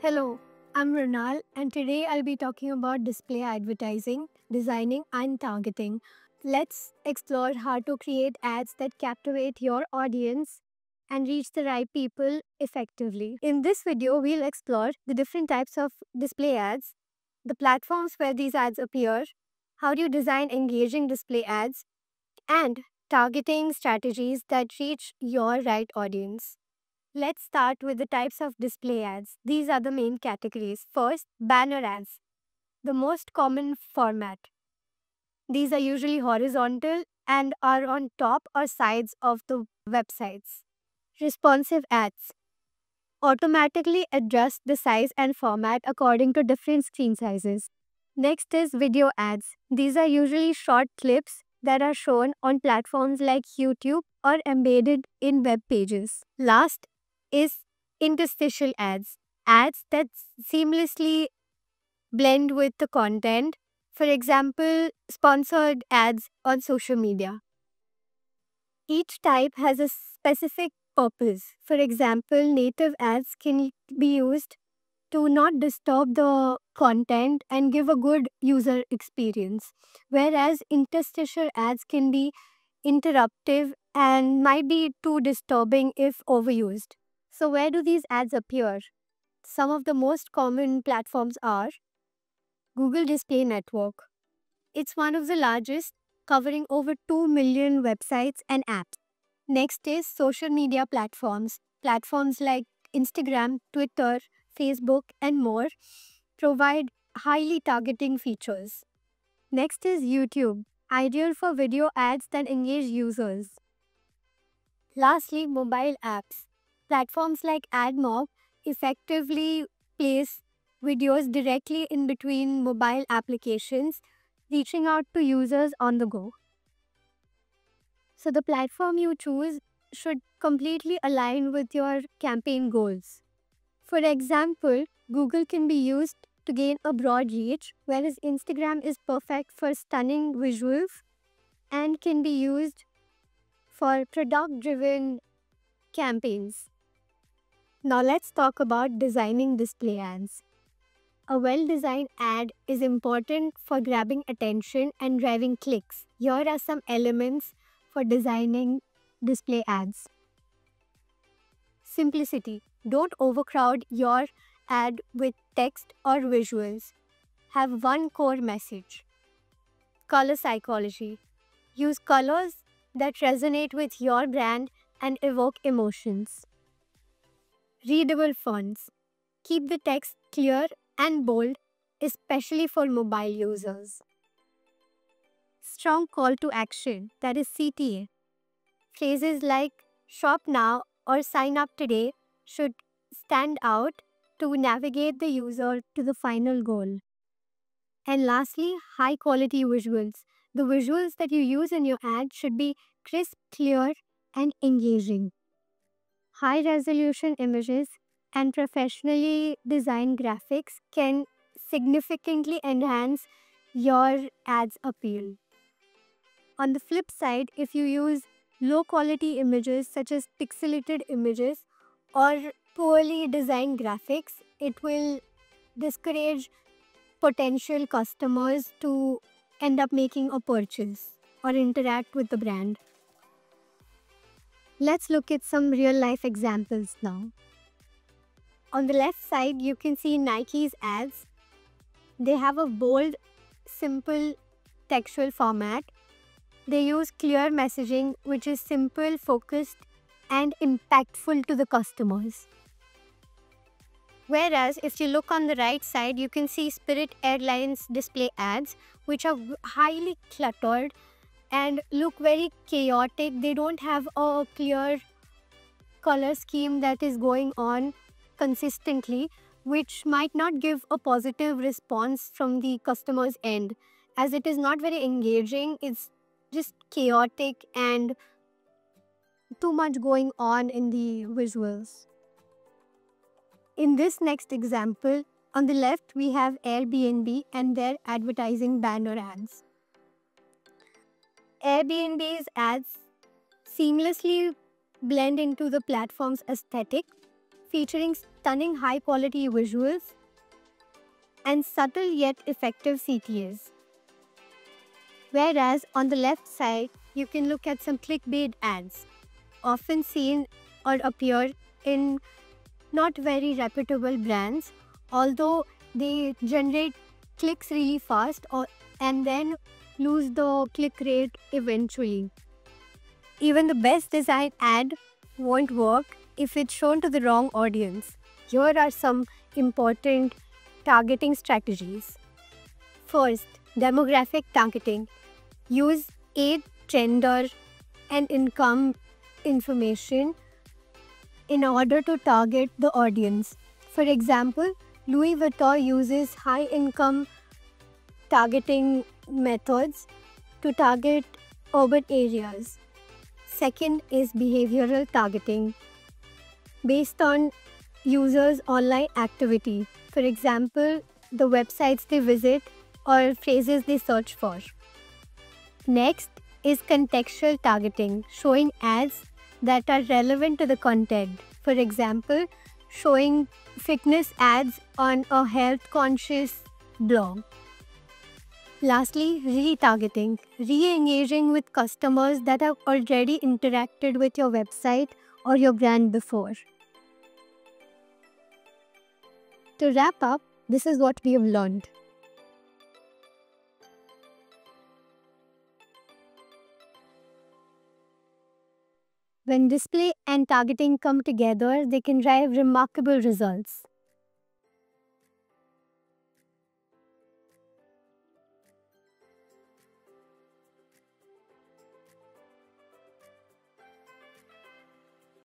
Hello, I'm Ronal, and today I'll be talking about display advertising, designing, and targeting. Let's explore how to create ads that captivate your audience and reach the right people effectively. In this video, we'll explore the different types of display ads, the platforms where these ads appear, how do you design engaging display ads, and targeting strategies that reach your right audience. Let's start with the types of display ads. These are the main categories. First, banner ads, the most common format. These are usually horizontal and are on top or sides of the websites. Responsive ads automatically adjust the size and format according to different screen sizes. Next is video ads. These are usually short clips that are shown on platforms like YouTube or embedded in web pages. Last is interstitial ads, ads that seamlessly blend with the content. For example, sponsored ads on social media. Each type has a specific purpose. For example, native ads can be used to not disturb the content and give a good user experience, whereas interstitial ads can be interruptive and might be too disturbing if overused. So, where do these ads appear? Some of the most common platforms are Google Display Network. It's one of the largest, covering over 2 million websites and apps. Next is social media platforms. Platforms like Instagram, Twitter, Facebook, and more provide highly targeting features. Next is YouTube, ideal for video ads that engage users. Lastly, mobile apps. Platforms like AdMob effectively place videos directly in between mobile applications, reaching out to users on the go. So, the platform you choose should completely align with your campaign goals. For example, Google can be used to gain a broad reach, whereas Instagram is perfect for stunning visuals and can be used for product driven campaigns. Now, let's talk about designing display ads. A well designed ad is important for grabbing attention and driving clicks. Here are some elements for designing display ads. Simplicity. Don't overcrowd your ad with text or visuals. Have one core message. Color psychology. Use colors that resonate with your brand and evoke emotions. Readable fonts. Keep the text clear and bold, especially for mobile users. Strong call to action, that is CTA. Phrases like shop now or sign up today should stand out to navigate the user to the final goal. And lastly, high quality visuals. The visuals that you use in your ad should be crisp, clear, and engaging. High resolution images and professionally designed graphics can significantly enhance your ad's appeal. On the flip side, if you use low quality images such as pixelated images or poorly designed graphics, it will discourage potential customers to end up making a purchase or interact with the brand. Let's look at some real life examples now. On the left side, you can see Nike's ads. They have a bold, simple textual format. They use clear messaging, which is simple, focused, and impactful to the customers. Whereas, if you look on the right side, you can see Spirit Airlines display ads, which are highly cluttered and look very chaotic. They don't have a clear color scheme that is going on consistently, which might not give a positive response from the customer's end, as it is not very engaging. It's just chaotic and too much going on in the visuals. In this next example, on the left, we have Airbnb and their advertising banner ads. Airbnb's ads seamlessly blend into the platform's aesthetic. featuring stunning high-quality visuals and subtle yet effective CTAs. Whereas on the left side, you can look at some clickbait ads, often seen or appear in not very reputable brands, although they generate clicks really fast and then lose the click rate eventually. Even the best designed ad won't work if it's shown to the wrong audience. Here are some important targeting strategies. First, demographic targeting. Use age, gender, and income information in order to target the audience. For example, Louis Vuitton uses high income targeting methods to target urban areas. Second is behavioral targeting based on users' online activity. For example, the websites they visit or phrases they search for. Next is contextual targeting, showing ads that are relevant to the content. For example, showing fitness ads on a health-conscious blog. Lastly, retargeting, re-engaging with customers that have already interacted with your website or your brand before. To wrap up, this is what we have learned. When display and targeting come together, they can drive remarkable results.